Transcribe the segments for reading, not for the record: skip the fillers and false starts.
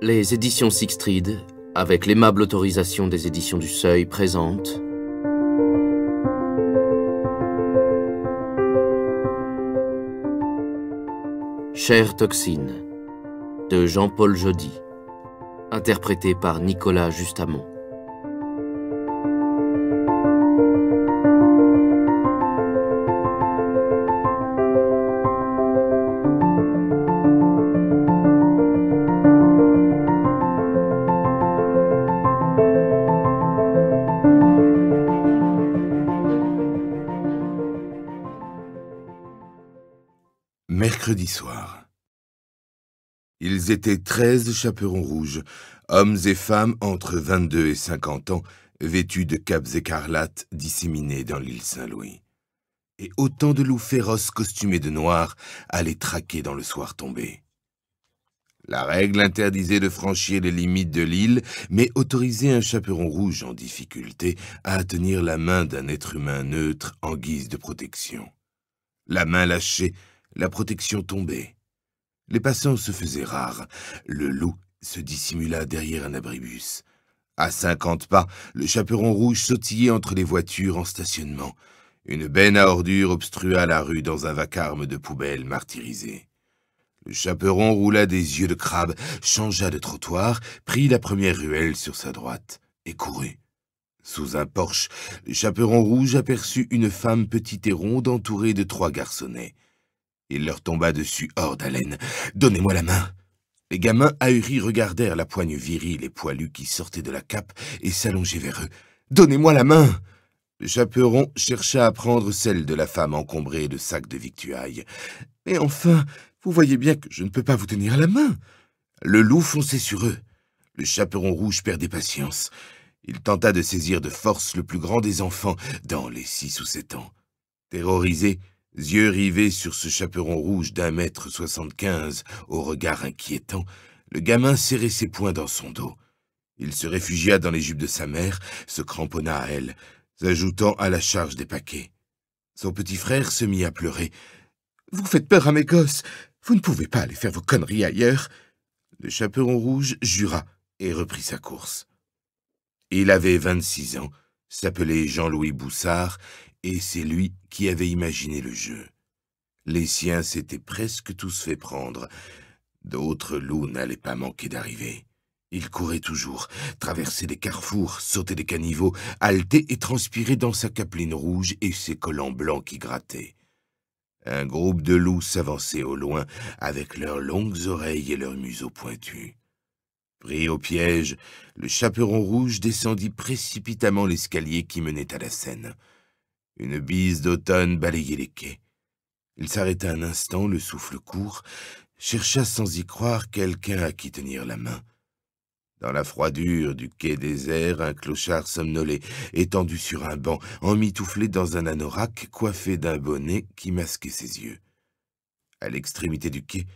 Les éditions Sixtrid, avec l'aimable autorisation des éditions du Seuil, présentent Chère Toxine, de Jean-Paul Jody, interprété par Nicolas Justamont. Mercredi soir. Ils étaient 13 chaperons rouges, hommes et femmes entre 22 et 50 ans, vêtus de capes écarlates disséminés dans l'île Saint-Louis. Et autant de loups féroces costumés de noir allaient traquer dans le soir tombé. La règle interdisait de franchir les limites de l'île, mais autorisait un chaperon rouge en difficulté à tenir la main d'un être humain neutre en guise de protection. La main lâchée, la protection tombait. Les passants se faisaient rares. Le loup se dissimula derrière un abribus. À 50 pas, le chaperon rouge sautillait entre les voitures en stationnement. Une benne à ordures obstrua la rue dans un vacarme de poubelles martyrisées. Le chaperon roula des yeux de crabe, changea de trottoir, prit la première ruelle sur sa droite et courut. Sous un porche, le chaperon rouge aperçut une femme petite et ronde entourée de 3 garçonnets. Il leur tomba dessus hors d'haleine. « Donnez-moi la main !» Les gamins ahuris regardèrent la poigne virile et poilue qui sortait de la cape et s'allongeait vers eux. « Donnez-moi la main !» Le chaperon chercha à prendre celle de la femme encombrée de sacs de victuailles. « Mais enfin, vous voyez bien que je ne peux pas vous tenir la main !» Le loup fonçait sur eux. Le chaperon rouge perdait patience. Il tenta de saisir de force le plus grand des enfants, dans les 6 ou 7 ans. Terrorisé, yeux rivés sur ce chaperon rouge d'1,75 m au regard inquiétant, le gamin serrait ses poings dans son dos. Il se réfugia dans les jupes de sa mère, se cramponna à elle, s'ajoutant à la charge des paquets. Son petit frère se mit à pleurer. « Vous faites peur à mes gosses. Vous ne pouvez pas aller faire vos conneries ailleurs. » Le chaperon rouge jura et reprit sa course. Il avait 26 ans, s'appelait Jean-Louis Boussard, et c'est lui qui avait imaginé le jeu. Les siens s'étaient presque tous fait prendre. D'autres loups n'allaient pas manquer d'arriver. Il courait toujours, traversait des carrefours, sautait des caniveaux, haletait et transpirait dans sa capeline rouge et ses collants blancs qui grattaient. Un groupe de loups s'avançait au loin, avec leurs longues oreilles et leurs museaux pointus. Pris au piège, le chaperon rouge descendit précipitamment l'escalier qui menait à la Seine. Une bise d'automne balayait les quais. Il s'arrêta un instant, le souffle court, chercha sans y croire quelqu'un à qui tenir la main. Dans la froidure du quai désert, un clochard somnolait, étendu sur un banc, emmitouflé dans un anorak coiffé d'un bonnet qui masquait ses yeux. À l'extrémité du quai,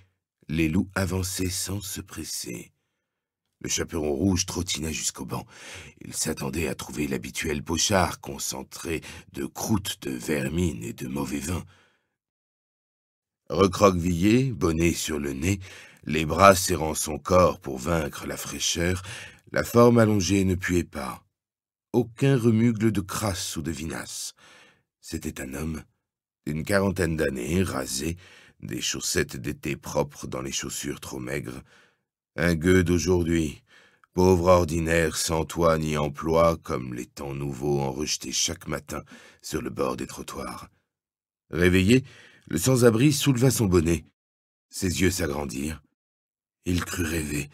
les loups avançaient sans se presser. Le chaperon rouge trottina jusqu'au banc. Il s'attendait à trouver l'habituel pochard concentré de croûtes, de vermine et de mauvais vin. Recroquevillé, bonnet sur le nez, les bras serrant son corps pour vaincre la fraîcheur, la forme allongée ne puait pas. Aucun remugle de crasse ou de vinasse. C'était un homme d'une 40aine d'années, rasé, des chaussettes d'été propres dans les chaussures trop maigres. Un gueux d'aujourd'hui, pauvre ordinaire sans toit ni emploi, comme les temps nouveaux en rejetaient chaque matin sur le bord des trottoirs. Réveillé, le sans-abri souleva son bonnet. Ses yeux s'agrandirent. Il crut rêver,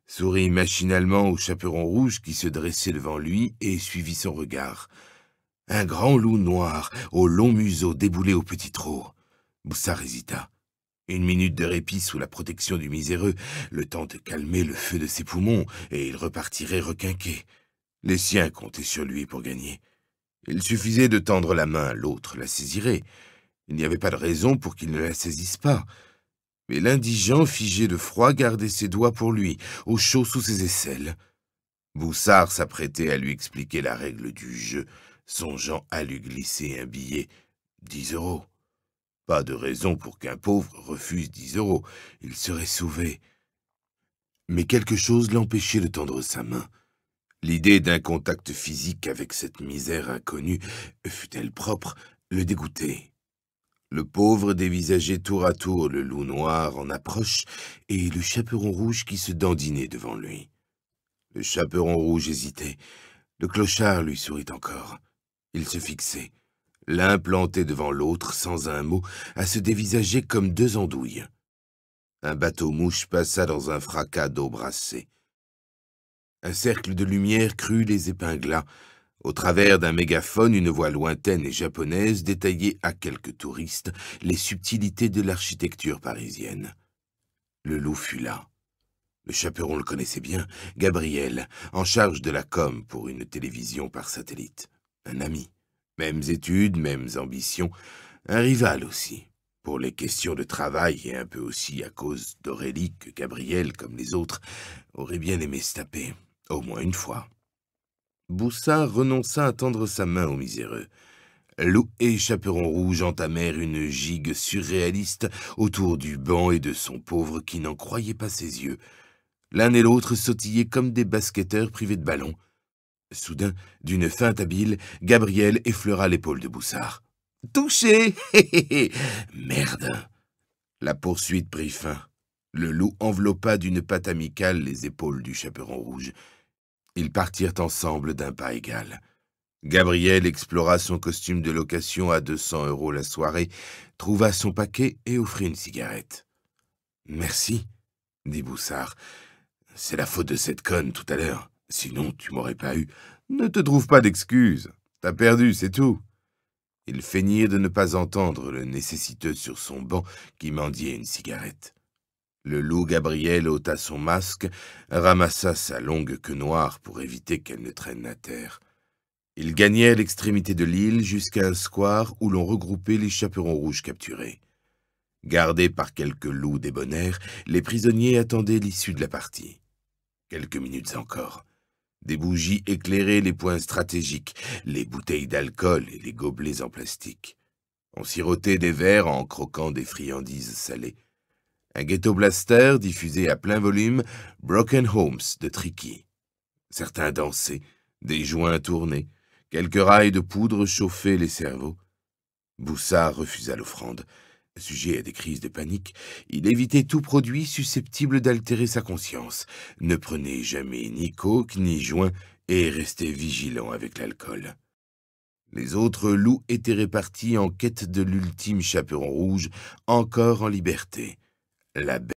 sourit machinalement au chaperon rouge qui se dressait devant lui et suivit son regard. Un grand loup noir, au long museau déboulé au petit trot. Boussard hésita. 1 minute de répit sous la protection du miséreux, le temps de calmer le feu de ses poumons, et il repartirait requinqué. Les siens comptaient sur lui pour gagner. Il suffisait de tendre la main, l'autre la saisirait. Il n'y avait pas de raison pour qu'il ne la saisisse pas. Mais l'indigent, figé de froid, gardait ses doigts pour lui, au chaud sous ses aisselles. Boussard s'apprêtait à lui expliquer la règle du jeu, songeant à lui glisser un billet. 10 €. Pas de raison pour qu'un pauvre refuse 10 €. Il serait sauvé. Mais quelque chose l'empêchait de tendre sa main. L'idée d'un contact physique avec cette misère inconnue, fût-elle propre, le dégoûtait. Le pauvre dévisageait tour à tour le loup noir en approche et le chaperon rouge qui se dandinait devant lui. Le chaperon rouge hésitait. Le clochard lui sourit encore. Ils se fixaient, l'un planté devant l'autre sans un mot, à se dévisager comme deux andouilles. Un bateau-mouche passa dans un fracas d'eau brassée. Un cercle de lumière crue les épingla. Au travers d'un mégaphone, une voix lointaine et japonaise détaillait à quelques touristes les subtilités de l'architecture parisienne. Le loup fut là. Le chaperon le connaissait bien, Gabriel, en charge de la com pour une télévision par satellite. Un ami. Mêmes études, mêmes ambitions. Un rival aussi. Pour les questions de travail et un peu aussi à cause d'Aurélie que Gabriel, comme les autres, aurait bien aimé se taper. Au moins une fois. Boussard renonça à tendre sa main au miséreux. Loup et Chaperon Rouge entamèrent une gigue surréaliste autour du banc et de son pauvre qui n'en croyait pas ses yeux. L'un et l'autre sautillaient comme des basketteurs privés de ballon. Soudain, d'une feinte habile, Gabriel effleura l'épaule de Boussard. « Touché ! Merde !» La poursuite prit fin. Le loup enveloppa d'une patte amicale les épaules du Chaperon Rouge. Ils partirent ensemble d'un pas égal. Gabriel explora son costume de location à 200 € la soirée, trouva son paquet et offrit une cigarette. « Merci, » dit Boussard. « C'est la faute de cette conne tout à l'heure. Sinon, tu m'aurais pas eu. Ne te trouve pas d'excuses. T'as perdu, c'est tout. » Ils feignirent de ne pas entendre le nécessiteux sur son banc qui mendiait une cigarette. Le loup Gabriel ôta son masque, ramassa sa longue queue noire pour éviter qu'elle ne traîne à terre. Ils gagnèrent l'extrémité de l'île jusqu'à un square où l'on regroupait les chaperons rouges capturés. Gardés par quelques loups débonnaires, les prisonniers attendaient l'issue de la partie. Quelques minutes encore. Des bougies éclairaient les points stratégiques, les bouteilles d'alcool et les gobelets en plastique. On sirotait des verres en croquant des friandises salées. Un ghetto blaster diffusait à plein volume Broken Homes de Tricky. Certains dansaient, des joints tournaient, quelques rails de poudre chauffaient les cerveaux. Boussard refusa l'offrande. Sujet à des crises de panique, il évitait tout produit susceptible d'altérer sa conscience, ne prenait jamais ni coke ni joint et restait vigilant avec l'alcool. Les autres loups étaient répartis en quête de l'ultime chaperon rouge, encore en liberté. La